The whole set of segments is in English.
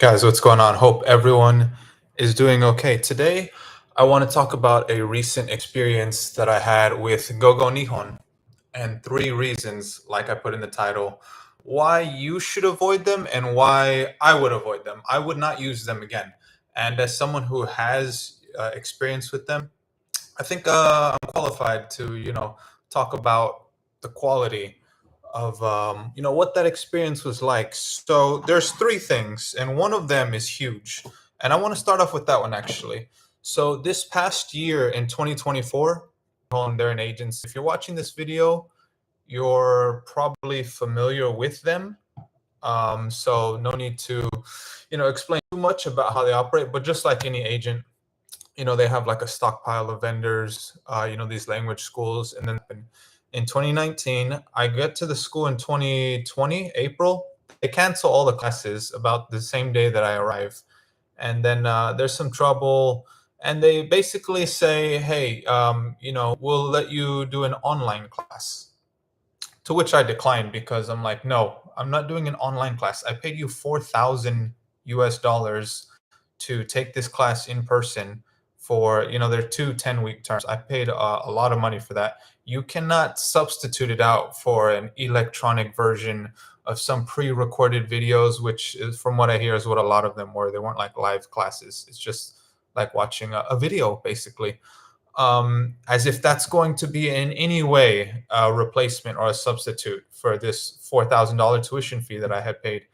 Guys, what's going on? Hope everyone is doing okay. Today, I want to talk about a recent experience that I had with GogoNihon and three reasons, like I put in the title, why you should avoid them and why I would avoid them. I would not use them again. And as someone who has experience with them, I think I'm qualified to, talk about the quality of, what that experience was like. So there's three things, and one of them is huge. And I want to start off with that one actually. So this past year in 2024, they're an agency. If you're watching this video, you're probably familiar with them. So no need to, explain too much about how they operate. But just like any agent, they have like a stockpile of vendors, these language schools. And then in 2019, I get to the school in 2020, April. They cancel all the classes about the same day that I arrive. And then there's some trouble. And they basically say, hey, we'll let you do an online class. To which I declined because I'm like, no, I'm not doing an online class. I paid you 4,000 US dollars to take this class in person for, they're 10-week terms. I paid a lot of money for that. You cannot substitute it out for an electronic version of some pre-recorded videos, which is, from what I hear, is what a lot of them were. They weren't like live classes. It's just like watching a video, basically. As if that's going to be in any way a replacement or a substitute for this $4,000 tuition fee that I had paid.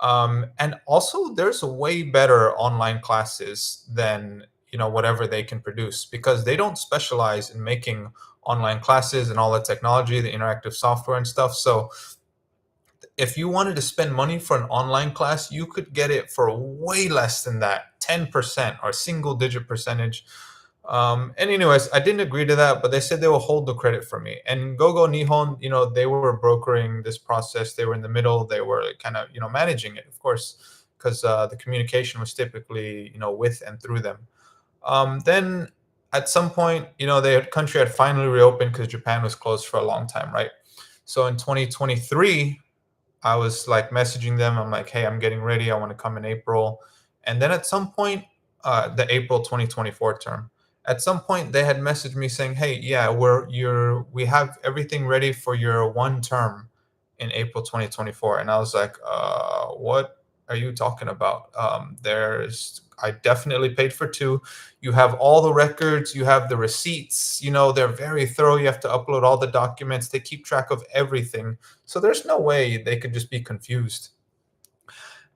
And also, there's way better online classes than whatever they can produce, because they don't specialize in making online classes and all the technology, the interactive software and stuff. So if you wanted to spend money for an online class, you could get it for way less than that, 10% or single digit percentage. And anyways, I didn't agree to that, but they said they will hold the credit for me. And GogoNihon, they were brokering this process. They were in the middle. They were kind of, managing it, of course, because the communication was typically, with and through them. Then at some point, the country had finally reopened because Japan was closed for a long time, right? So in 2023, I was like messaging them. I'm like, hey, I'm getting ready. I want to come in April. And then at some point, the April 2024 term, at some point they had messaged me saying, hey, yeah, we have everything ready for your one term in April 2024. And I was like, what are you talking about? I definitely paid for two. You have all the records, you have the receipts, they're very thorough. You have to upload all the documents. They keep track of everything. So there's no way they could just be confused.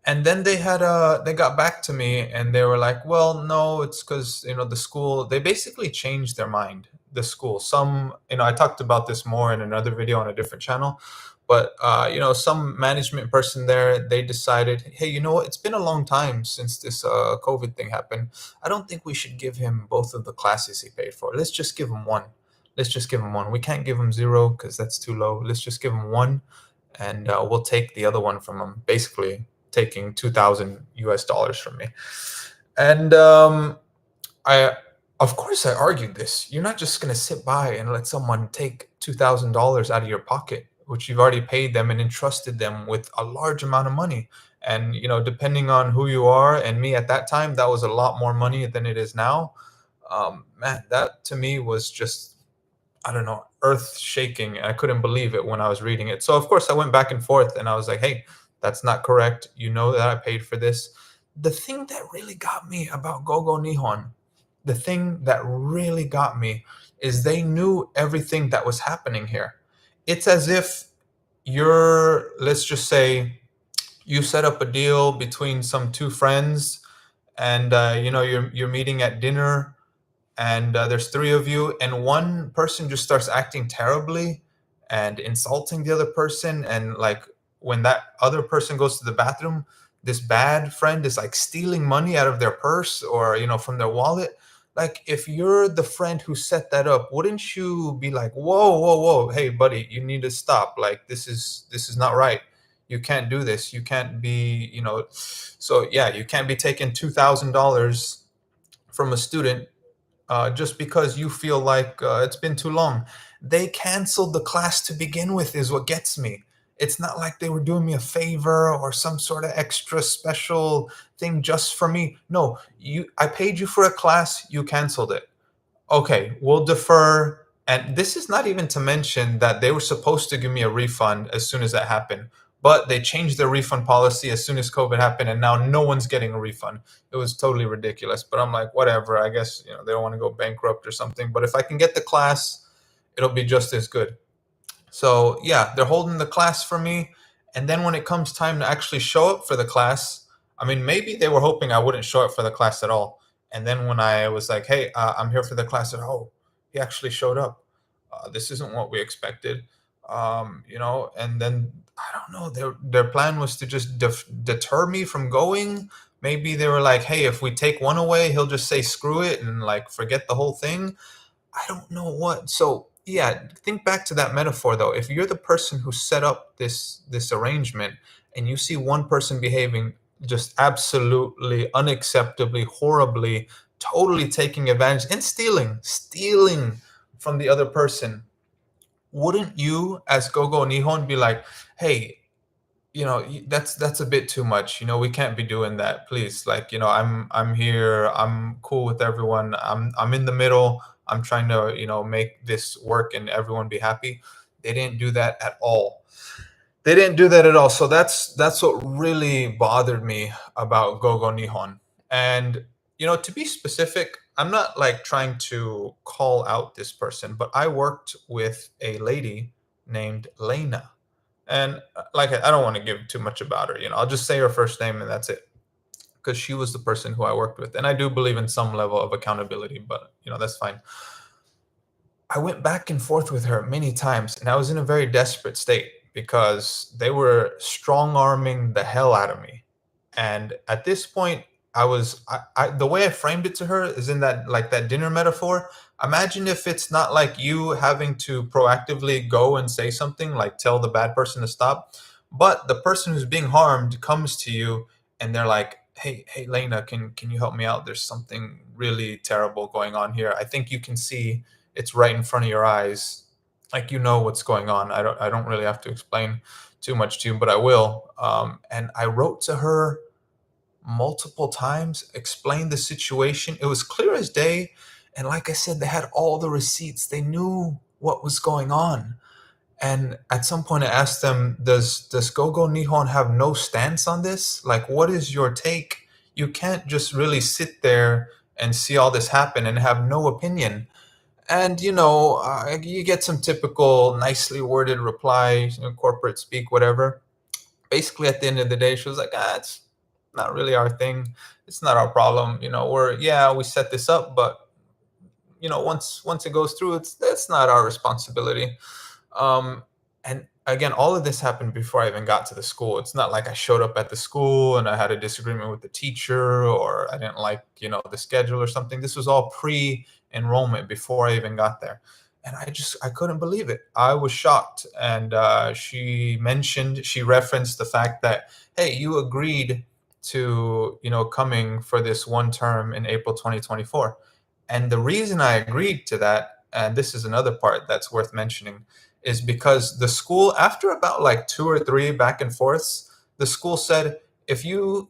And then they got back to me and they were like, well, no, it's because the school, they basically changed their mind. The school, some, I talked about this more in another video on a different channel, but some management person there, they decided, hey, it's been a long time since this COVID thing happened. I don't think we should give him both of the classes he paid for. Let's just give him one. We can't give him zero because that's too low. Let's just give him one, and we'll take the other one from him. Basically taking 2,000 US dollars from me. And of course I argued this. You're not just going to sit by and let someone take $2,000 out of your pocket, which you've already paid them and entrusted them with a large amount of money. And, depending on who you are, and me at that time, that was a lot more money than it is now. Man, that to me was just, I don't know, earth shaking. I couldn't believe it when I was reading it. So of course I went back and forth and I was like, hey, that's not correct. You know that I paid for this. The thing that really got me about GogoNihon, the thing that really got me is they knew everything that was happening here. It's as if let's just say you set up a deal between some two friends and, you're meeting at dinner and there's three of you and one person just starts acting terribly and insulting the other person, and like when that other person goes to the bathroom, this bad friend is like stealing money out of their purse or from their wallet. Like, if you're the friend who set that up, wouldn't you be like, whoa, hey buddy, you need to stop. Like, this is not right. You can't do this. You can't be, so yeah, you can't be taking $2,000 from a student just because you feel like it's been too long. They canceled the class to begin with, is what gets me. It's not like they were doing me a favor or some sort of extra special thing just for me. No, I paid you for a class, you canceled it. Okay, we'll defer. And this is not even to mention that they were supposed to give me a refund as soon as that happened, but they changed their refund policy as soon as COVID happened, and now no one's getting a refund. It was totally ridiculous. But I'm like, whatever. I guess they don't want to go bankrupt or something. But if I can get the class, it'll be just as good. So yeah, they're holding the class for me. And then when it comes time to actually show up for the class, I mean, maybe they were hoping I wouldn't show up for the class at all. And then when I was like, "Hey, I'm here for the class," and oh, he actually showed up. This isn't what we expected, And then I don't know. Their plan was to just deter me from going. Maybe they were like, "Hey, if we take one away, he'll just say screw it and like forget the whole thing." I don't know what. So yeah, think back to that metaphor though. If you're the person who set up this arrangement and you see one person behaving just absolutely unacceptably, horribly, totally taking advantage and stealing from the other person, wouldn't you as Gogo Nihon be like, hey, that's a bit too much. We can't be doing that, please. Like, I'm here, I'm cool with everyone, I'm in the middle, I'm trying to make this work and everyone be happy. They didn't do that at all. They didn't do that at all. So that's what really bothered me about Gogo Nihon. And to be specific, I'm not like trying to call out this person, but I worked with a lady named Lena. And like, I don't want to give too much about her. I'll just say her first name and that's it, because she was the person who I worked with. And I do believe in some level of accountability, but that's fine. I went back and forth with her many times, and I was in a very desperate state because they were strong arming the hell out of me. And at this point, the way I framed it to her is in that, like, that dinner metaphor. Imagine if it's not like you having to proactively go and say something, like tell the bad person to stop, but the person who's being harmed comes to you and they're like, hey, Lena, can you help me out? There's something really terrible going on here. I think you can see it's right in front of your eyes. Like, what's going on. I don't really have to explain too much to you, but I will. And I wrote to her multiple times, explained the situation. It was clear as day. And like I said, they had all the receipts. They knew what was going on. And at some point I asked them, does Gogo Nihon have no stance on this? Like, what is your take? You can't just really sit there and see all this happen and have no opinion. And you get some typical nicely worded replies, corporate speak, whatever. Basically, at the end of the day, she was like, it's not really our thing. It's not our problem. We set this up, but once it goes through, that's not our responsibility. Um, and again, all of this happened before I even got to the school. It's not like I showed up at the school and I had a disagreement with the teacher or I didn't like, the schedule or something. This was all pre-enrollment before I even got there. And I couldn't believe it. I was shocked. And she referenced the fact that, hey, you agreed to, coming for this one term in April 2024. And the reason I agreed to that, and this is another part that's worth mentioning, is because the school, after about like 2 or 3 back and forths, the school said, if you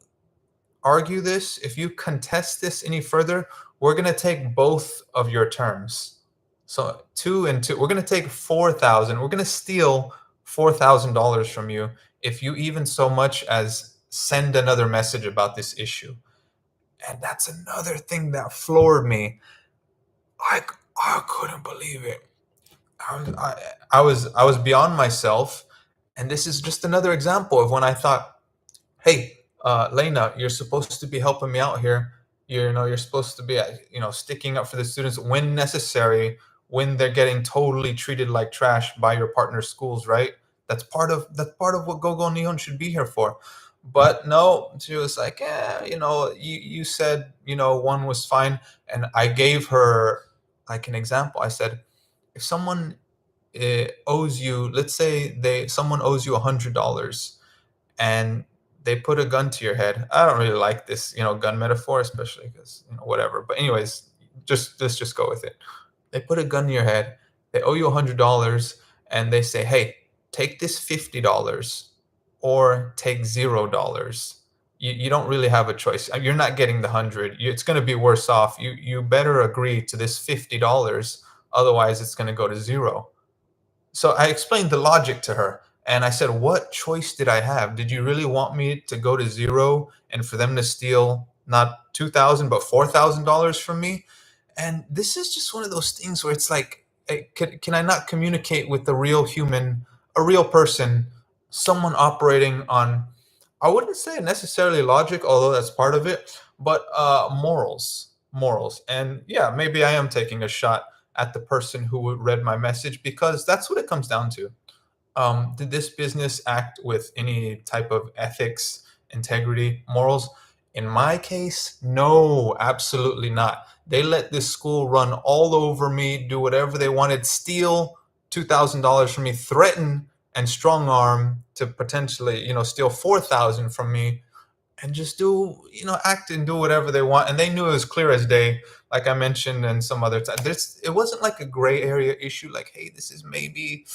argue this, if you contest this any further, we're going to take both of your terms. So 2 and 2, we're going to take 4,000. We're going to steal $4,000 from you if you even so much as send another message about this issue. And that's another thing that floored me. I couldn't believe it. I was beyond myself, and this is just another example of when I thought, hey, Lena, you're supposed to be helping me out here. You're supposed to be sticking up for the students when necessary, when they're getting totally treated like trash by your partner schools, right? That's part of what Gogo Nihon should be here for. But no, she was like, you said one was fine, and I gave her like an example. I said, if someone owes you, let's say someone owes you $100 and they put a gun to your head. I don't really like this, gun metaphor, especially because, whatever. But anyways, let's go with it. They put a gun to your head. They owe you $100 and they say, hey, take this $50 or take $0. You don't really have a choice. You're not getting the 100. It's going to be worse off. You better agree to this $50, otherwise it's going to go to zero. So I explained the logic to her, and I said, "What choice did I have? Did you really want me to go to zero and for them to steal not 2,000 but $4,000 from me?" And this is just one of those things where it's like, can I not communicate with a real human, a real person, someone operating on, I wouldn't say necessarily logic, although that's part of it, but morals. And yeah, maybe I am taking a shot at the person who read my message, because that's what it comes down to. Did this business act with any type of ethics, integrity, morals? In my case, no, absolutely not. They let this school run all over me, do whatever they wanted, steal $2,000 from me, threaten and strong arm to potentially, steal 4,000 from me, and just do, act and do whatever they want. And they knew it was clear as day, like I mentioned in some other time. It wasn't like a gray area issue, like, hey, this is maybe,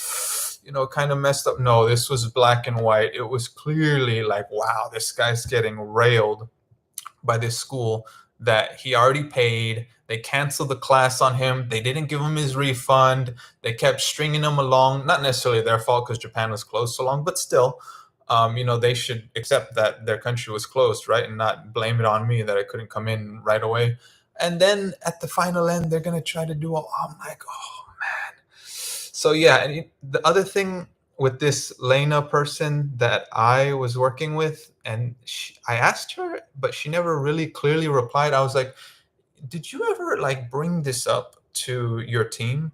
kind of messed up. No, this was black and white. It was clearly like, wow, this guy's getting railed by this school that he already paid. They canceled the class on him. They didn't give him his refund. They kept stringing him along. Not necessarily their fault because Japan was closed so long, but still, they should accept that their country was closed, right? And not blame it on me that I couldn't come in right away. And then at the final end, they're going to try to do all, I'm like, oh man. So yeah, and the other thing with this Lena person that I was working with, and I asked her, but she never really clearly replied. I was like, "Did you ever like bring this up to your team?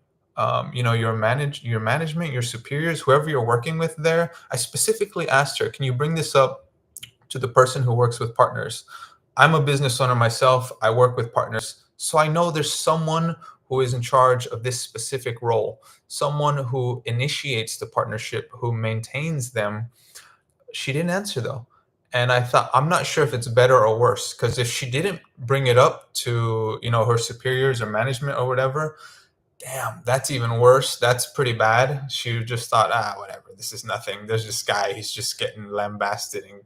Your management, your superiors, whoever you're working with there?" I specifically asked her, "Can you bring this up to the person who works with partners? I'm a business owner myself. I work with partners. So I know there's someone who is in charge of this specific role, someone who initiates the partnership, who maintains them." She didn't answer though. And I thought, I'm not sure if it's better or worse, because if she didn't bring it up to, her superiors or management or whatever, damn, that's even worse. That's pretty bad. She just thought, whatever, this is nothing. There's this guy, he's just getting lambasted and,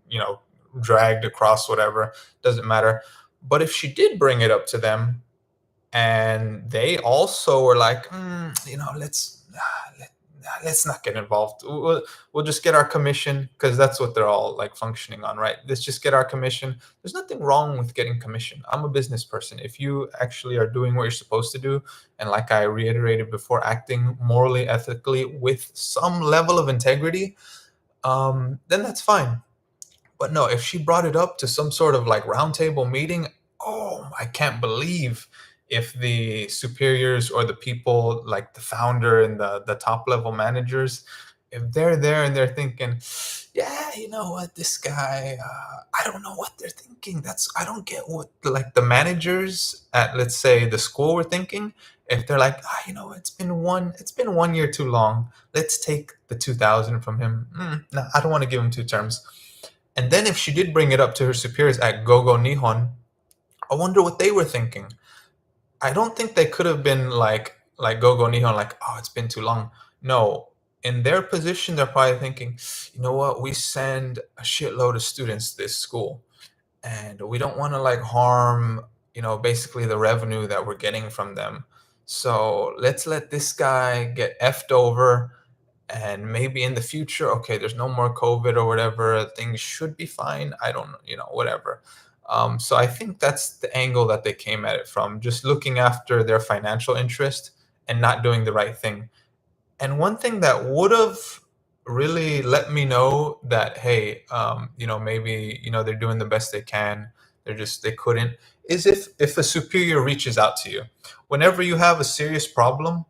dragged across whatever. Doesn't matter. But if she did bring it up to them and they also were like, let's not get involved. We'll just get our commission, because that's what they're all like functioning on, right? Let's just get our commission. There's nothing wrong with getting commission. I'm a business person. If you actually are doing what you're supposed to do, and like I reiterated before, acting morally, ethically, with some level of integrity, then that's fine. But no, if she brought it up to some sort of like roundtable meeting, oh, I can't believe if the superiors or the people like the founder and the top level managers, if they're there and they're thinking, yeah, you know what, this guy, I don't know what they're thinking. I don't get what like the managers at, let's say, the school were thinking. If they're like, it's been 1 year too long. Let's take the 2,000 from him. No, I don't want to give him two terms. And then if she did bring it up to her superiors at GogoNihon, I wonder what they were thinking. I don't think they could have been like GogoNihon, like, oh, it's been too long. No, in their position, they're probably thinking, you know what, we send a shitload of students to this school, and we don't want to like harm, basically the revenue that we're getting from them. So let's let this guy get effed over, and maybe in the future, okay, there's no more COVID or whatever, things should be fine. I don't know, whatever. So I think that's the angle that they came at it from, just looking after their financial interest and not doing the right thing. And one thing that would have really let me know that, hey, maybe, they're doing the best they can. They couldn't, is if a superior reaches out to you. Whenever you have a serious problem,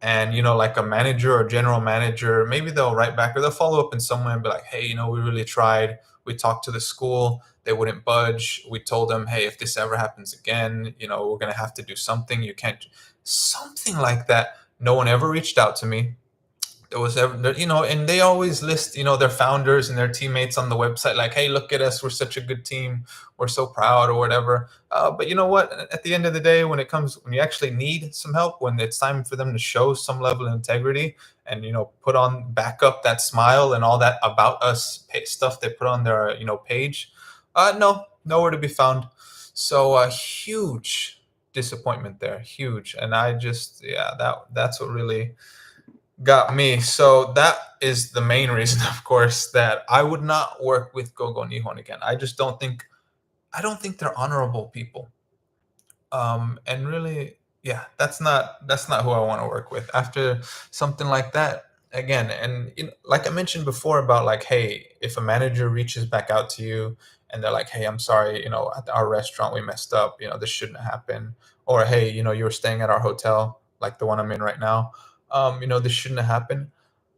and like a manager or general manager, maybe they'll write back or they'll follow up in some way and be like, hey, we really tried. We talked to the school, they wouldn't budge. We told them, hey, if this ever happens again, we're going to have to do something. You can't, something like that. No one ever reached out to me. There was ever, and they always list, their founders and their teammates on the website, like, hey, look at us, we're such a good team, we're so proud, or whatever. But you know what? At the end of the day, when you actually need some help, when it's time for them to show some level of integrity and put on back up that smile and all that about us stuff they put on their page. No, nowhere to be found. So a huge disappointment there, huge. And I just, yeah, that's what really got me. So that is the main reason, of course, that I would not work with GogoNihon again. I don't think they're honorable people. And really, yeah, that's not who I want to work with after something like that again. And like I mentioned before about, like, hey, if a manager reaches back out to you and they're like, hey, I'm sorry, at our restaurant we messed up, this shouldn't happen. Or hey, you were staying at our hotel, like the one I'm in right now, this shouldn't have happened.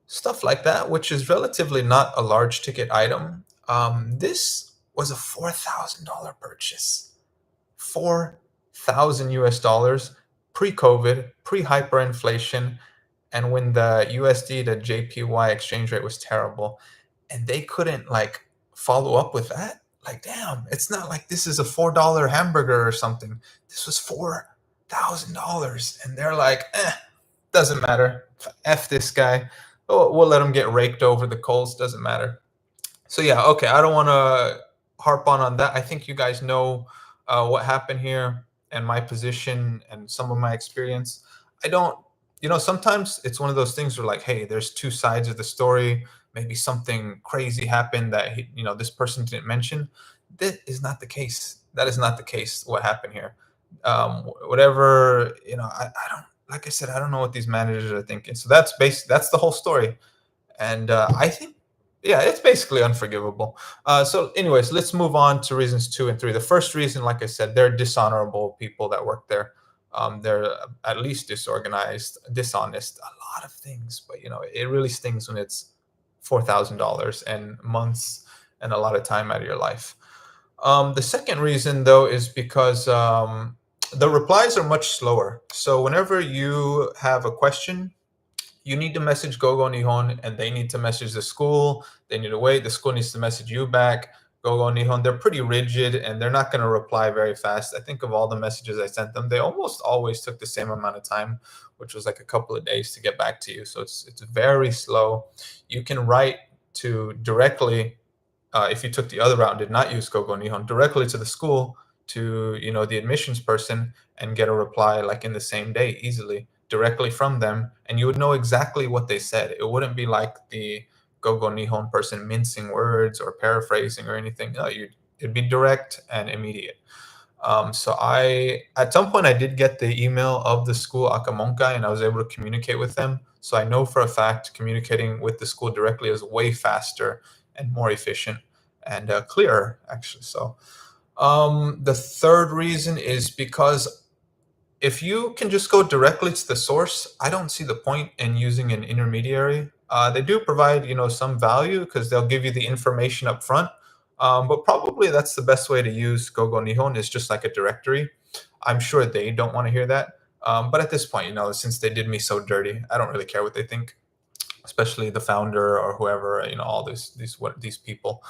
Stuff like that, which is relatively not a large ticket item. This was a $4,000 purchase. 4,000 US dollars, pre-COVID, pre-hyperinflation, and when the USD to JPY exchange rate was terrible, and they couldn't like follow up with that. Like, damn, it's not like this is a $4 hamburger or something. This was $4,000, and they're like, doesn't matter. F this guy. Oh, we'll let him get raked over the coals. Doesn't matter. So yeah, okay. I don't want to harp on that. I think you guys know what happened here and my position and some of my experience. I don't, sometimes it's one of those things where, like, hey, there's two sides of the story. Maybe something crazy happened that this person didn't mention. That is not the case. That is not the case. What happened here? Whatever, I don't. Like I said, I don't know what these managers are thinking. So that's the whole story. And I think, yeah, it's basically unforgivable. So anyways, let's move on to reasons 2 and 3. The first reason, like I said, they're dishonorable people that work there. They're at least disorganized, dishonest, a lot of things. But it really stings when it's $4,000 and months and a lot of time out of your life. The second reason, though, is because the replies are much slower. So whenever you have a question, you need to message GogoNihon, and they need to message the school. They need to wait. The school needs to message you back. GogoNihon, they're pretty rigid, and they're not going to reply very fast. I think of all the messages I sent them, they almost always took the same amount of time, which was like a couple of days to get back to you. So it's very slow. You can write to directly, if you took the other route and did not use GogoNihon, directly to the school, to the admissions person, and get a reply like in the same day easily, directly from them, and you would know exactly what they said. It wouldn't be like the GogoNihon person mincing words or paraphrasing or anything. No, it'd be direct and immediate. So at some point, I did get the email of the school Akamonkai, and I was able to communicate with them. So I know for a fact communicating with the school directly is way faster and more efficient and clearer, actually. So the third reason is because if you can just go directly to the source, I don't see the point in using an intermediary. They do provide, some value because they'll give you the information up front. But probably that's the best way to use GogoNihon, is just like a directory. I'm sure they don't want to hear that. But at this point, since they did me so dirty, I don't really care what they think, especially the founder or whoever, all these people.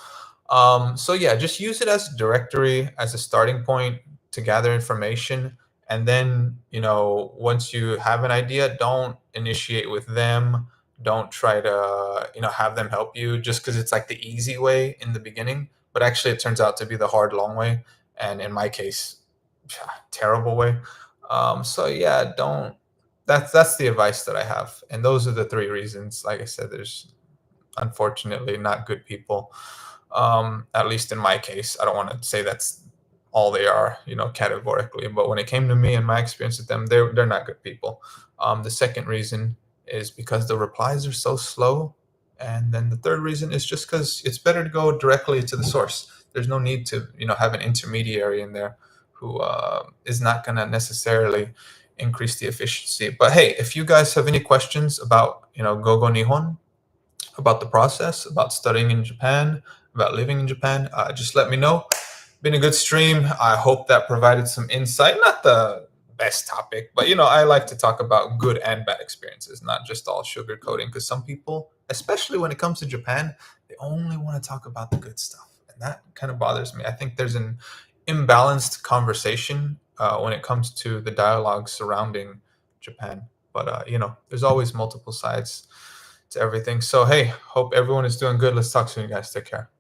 So yeah, just use it as a directory, as a starting point to gather information. And then, once you have an idea, don't initiate with them. Don't try to, have them help you just because it's like the easy way in the beginning. But actually, it turns out to be the hard, long way. And in my case, terrible way. So yeah, don't. That's the advice that I have. And those are the 3 reasons. Like I said, there's unfortunately not good people. At least in my case, I don't want to say that's all they are, categorically. But when it came to me and my experience with them, they're not good people. The second reason is because the replies are so slow, and then the third reason is just because it's better to go directly to the source. There's no need to, have an intermediary in there who is not going to necessarily increase the efficiency. But hey, if you guys have any questions about, GogoNihon, about the process, about studying in Japan, about living in Japan, just let me know. Been a good stream. I hope that provided some insight. Not the best topic, but I like to talk about good and bad experiences, not just all sugarcoating. Because some people, especially when it comes to Japan, they only want to talk about the good stuff, and that kind of bothers me. I think there's an imbalanced conversation when it comes to the dialogue surrounding Japan. But there's always multiple sides to everything. So hey, hope everyone is doing good. Let's talk soon, guys. Take care.